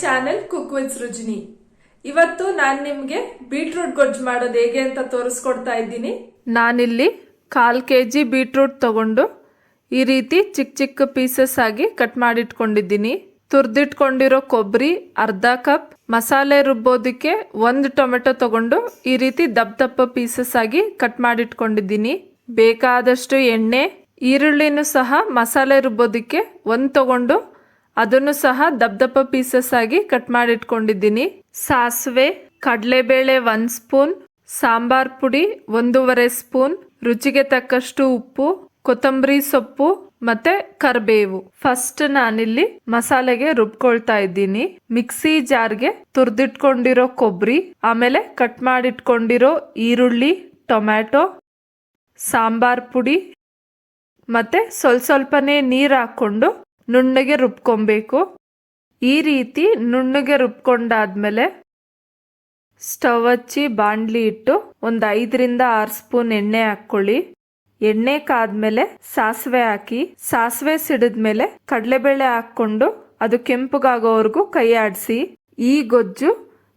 Channel cook with ರುಜಿನಿ. ಇವತ್ತು ನಾನು ನಿಮಗೆ ಬೀಟ್ರೂಟ್ ಗೊಜ್ಜು ಮಾಡೋದು ಹೇಗೆ ಅಂತ ತೋರಿಸ್ಕೊಡ್ತಾ ಇದ್ದೀನಿ. ನಾನಿಲ್ಲಿ 1/4 kg ಬೀಟ್ರೂಟ್ ತಗೊಂಡು ಈ ರೀತಿ ಚಿಕ್ಕ ಚಿಕ್ಕ ಪೀಸಸ್ ಆಗಿ ಕಟ್ ಮಾಡಿಟ್ಕೊಂಡಿದ್ದೀನಿ. ತುರ್ದಿಟ್ಕೊಂಡಿರೋ ಕೊಬ್ಬರಿ ಅರ್ಧ ಕಪ್, ಮಸಾಲೆ ರುಬ್ಬೋದಕ್ಕೆ 1 ಟೊಮೆಟೊ ತಗೊಂಡು ಈ ರೀತಿ ದಪ್ಪ ಪೀಸಸ್ ಆಗಿ ಕಟ್ ಮಾಡಿಟ್ಕೊಂಡಿದ್ದೀನಿ. ಬೇಕಾದಷ್ಟು ಎಣ್ಣೆ, ಈರುಳ್ಳಿನೂ ಸಹ ಮಸಾಲೆ ರುಬ್ಬೋದಕ್ಕೆ 1 ತಗೊಂಡು ಅದನ್ನು ಸಹ ದಪ್ಪ ಪೀಸಸ್ ಆಗಿ ಕಟ್ ಮಾಡಿಟ್ಕೊಂಡಿದ್ದೀನಿ. ಸಾಸಿವೆ, ಕಡಲೆಬೇಳೆ 1 ಸ್ಪೂನ್, ಸಾಂಬಾರ್ ಪುಡಿ 1.5 ಸ್ಪೂನ್, ರುಚಿಗೆ ತಕ್ಕಷ್ಟು ಉಪ್ಪು, ಕೊತ್ತಂಬರಿ ಸೊಪ್ಪು ಮತ್ತೆ ಕರಿಬೇವು. ಫಸ್ಟ್ ನಾನಿಲ್ಲಿ ಮಸಾಲೆಗೆ ರುಬ್ಕೊಳ್ತಾ ಇದ್ದೀನಿ. ಮಿಕ್ಸಿ ಜಾರ್ಗೆ ತುರ್ದಿಟ್ಕೊಂಡಿರೋ ಕೊಬ್ಬರಿ, ಆಮೇಲೆ ಕಟ್ ಮಾಡಿಟ್ಕೊಂಡಿರೋ ಈರುಳ್ಳಿ, ಟೊಮ್ಯಾಟೊ, ಸಾಂಬಾರ್ ಪುಡಿ ಮತ್ತೆ ಸ್ವಲ್ಪನೇ ನೀರು ಹಾಕೊಂಡು ನುಣ್ಣಗೆ ರುಬ್ಕೊಬೇಕು. ಈ ರೀತಿ ನುಣ್ಣಗೆ ರುಬ್ಕೊಂಡಾದ್ಮೇಲೆ ಸ್ಟವ್ ಹಚ್ಚಿ ಬಾಣಲಿ ಇಟ್ಟು 5 ರಿಂದ 6 ಸ್ಪೂನ್ ಎಣ್ಣೆ ಹಾಕೊಳ್ಳಿ. ಎಣ್ಣೆ ಕಾದ್ಮೇಲೆ ಸಾಸಿವೆ ಹಾಕಿ, ಸಾಸಿವೆ ಸಿಡಿದ್ಮೇಲೆ ಕಡಲೆಬೇಳೆ ಹಾಕೊಂಡು ಅದು ಕೆಂಪಗಾಗೋವರೆಗೂ ಕೈ ಆಡಿಸಿ. ಈ ಗೊಜ್ಜು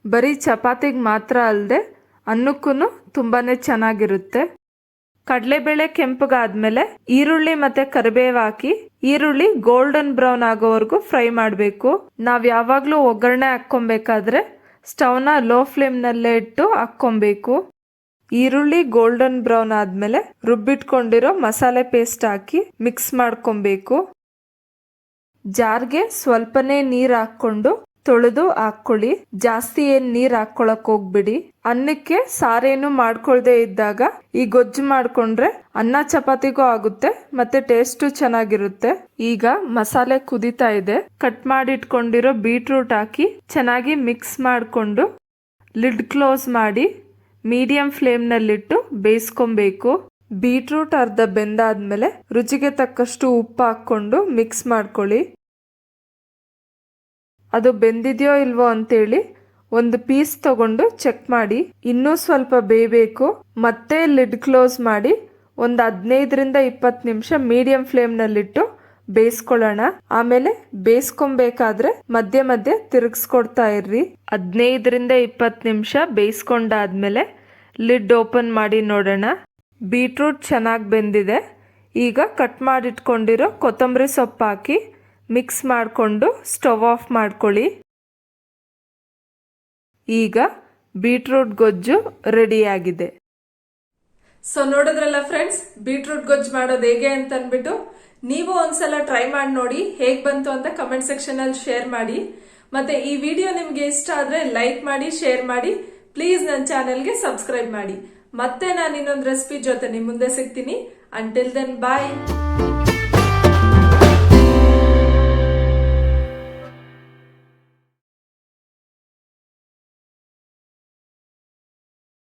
ಬರೀ ಚಪಾತಿಗೆ ಮಾತ್ರ ಅಲ್ಲದೆ ಅನ್ನಕ್ಕೂ ತುಂಬಾನೇ ಚೆನ್ನಾಗಿರುತ್ತೆ. ಕಡಲೆಬೇಳೆ ಕೆಂಪಗಾದ್ಮೇಲೆ ಈರುಳ್ಳಿ ಮತ್ತೆ ಕರಿಬೇವು ಹಾಕಿ, ಈರುಳ್ಳಿ ಗೋಲ್ಡನ್ ಬ್ರೌನ್ ಆಗೋವರೆಗೂ ಫ್ರೈ ಮಾಡಬೇಕು. ನಾವ್ ಯಾವಾಗ್ಲೂ ಒಗ್ಗರಣೆ ಹಾಕೊಬೇಕಾದ್ರೆ ಸ್ಟವ್ನ ಲೋ ಫ್ಲೇಮ್ ನಲ್ಲೇ ಇಟ್ಟು ಹಾಕೊಬೇಕು. ಈರುಳ್ಳಿ ಗೋಲ್ಡನ್ ಬ್ರೌನ್ ಆದ್ಮೇಲೆ ರುಬ್ಬಿಟ್ಕೊಂಡಿರೋ ಮಸಾಲೆ ಪೇಸ್ಟ್ ಹಾಕಿ ಮಿಕ್ಸ್ ಮಾಡ್ಕೊಬೇಕು. ಜಾರ್ಗೆ ಸ್ವಲ್ಪನೇ ನೀರ್ ಹಾಕೊಂಡು ತೊಳೆದು ಹಾಕೊಳ್ಳಿ. ಜಾಸ್ತಿ ನೀರ್ ಹಾಕೊಳಕ್ ಹೋಗ್ಬಿಡಿ. ಅನ್ನಕ್ಕೆ ಸಾರೇನು ಮಾಡ್ಕೊಳ್ದೆ ಇದ್ದಾಗ ಈ ಗೊಜ್ಜು ಮಾಡ್ಕೊಂಡ್ರೆ ಅನ್ನ ಚಪಾತಿಗೂ ಆಗುತ್ತೆ ಮತ್ತೆ ಟೇಸ್ಟು ಚೆನ್ನಾಗಿರುತ್ತೆ. ಈಗ ಮಸಾಲೆ ಕುದಿತಾ ಇದೆ. ಕಟ್ ಮಾಡಿಟ್ಕೊಂಡಿರೋ ಬೀಟ್ರೂಟ್ ಹಾಕಿ ಚೆನ್ನಾಗಿ ಮಿಕ್ಸ್ ಮಾಡಿಕೊಂಡು ಲಿಡ್ ಕ್ಲೋಸ್ ಮಾಡಿ ಮೀಡಿಯಂ ಫ್ಲೇಮ್ ನಲ್ಲಿಟ್ಟು ಬೇಯಿಸ್ಕೊಬೇಕು. ಬೀಟ್ರೂಟ್ ಅರ್ಧ ಬೆಂದಾದ್ಮೇಲೆ ರುಚಿಗೆ ತಕ್ಕಷ್ಟು ಉಪ್ಪು ಹಾಕೊಂಡು ಮಿಕ್ಸ್ ಮಾಡ್ಕೊಳ್ಳಿ. ಅದು ಬೆಂದಿದೆಯೋ ಇಲ್ವೋ ಅಂತೇಳಿ 1 ಪೀಸ್ ತಗೊಂಡು ಚೆಕ್ ಮಾಡಿ. ಇನ್ನೂ ಸ್ವಲ್ಪ ಬೇಯಬೇಕು. ಮತ್ತೆ ಲಿಡ್ ಕ್ಲೋಸ್ ಮಾಡಿ 15 ರಿಂದ 20 ನಿಮಿಷ ಮೀಡಿಯಂ ಫ್ಲೇಮ್ ನಲ್ಲಿಟ್ಟು ಬೇಯಿಸ್ಕೊಳ್ಳೋಣ. ಆಮೇಲೆ ಬೇಯಿಸ್ಕೊಬೇಕಾದ್ರೆ ಮಧ್ಯೆ ಮಧ್ಯೆ ತಿರುಗಿಸ್ಕೊಡ್ತಾ ಇರ್ರಿ. 15 ರಿಂದ 20 ನಿಮಿಷ ಬೇಯಿಸ್ಕೊಂಡಾದ್ಮೇಲೆ ಲಿಡ್ ಓಪನ್ ಮಾಡಿ ನೋಡೋಣ. ಬೀಟ್ರೂಟ್ ಚೆನ್ನಾಗಿ ಬೆಂದಿದೆ. ಈಗ ಕಟ್ ಮಾಡಿಟ್ಕೊಂಡಿರೋ ಕೊತ್ತಂಬರಿ ಸೊಪ್ಪು ಹಾಕಿ ಮಿಕ್ಸ್ ಮಾಡಿಕೊಂಡು ಸ್ಟವ್ ಆಫ್ ಮಾಡ್ಕೊಳ್ಳಿ. ಈಗ ಬೀಟ್ರೂಟ್ ಗೊಜ್ಜು ರೆಡಿಯಾಗಿದೆ. ಸೊ ನೋಡಿದ್ರಲ್ಲ ಫ್ರೆಂಡ್ಸ್, ಬೀಟ್ರೂಟ್ ಗೊಜ್ಜು ಮಾಡೋದು ಹೇಗೆ ಅಂತ ಅಂದ್ಬಿಟ್ಟು ನೀವು ಒಂದ್ಸಲ ಟ್ರೈ ಮಾಡಿ ನೋಡಿ. ಹೇಗ್ ಬಂತು ಅಂತ ಕಮೆಂಟ್ ಸೆಕ್ಷನ್ ಅಲ್ಲಿ ಶೇರ್ ಮಾಡಿ. ಮತ್ತೆ ಈ ವಿಡಿಯೋ ನಿಮ್ಗೆ ಇಷ್ಟ ಆದ್ರೆ ಲೈಕ್ ಮಾಡಿ, ಶೇರ್ ಮಾಡಿ. ಪ್ಲೀಸ್ ನನ್ನ ಚಾನೆಲ್ಗೆ ಸಬ್ಸ್ಕ್ರೈಬ್ ಮಾಡಿ. ಮತ್ತೆ ನಾನು ಇನ್ನೊಂದು ರೆಸಿಪಿ ಜೊತೆ ನಿಮ್ ಮುಂದೆ ಸಿಗ್ತೀನಿ. ಅಂಟಿಲ್ ದೆನ್ ಬಾಯ್.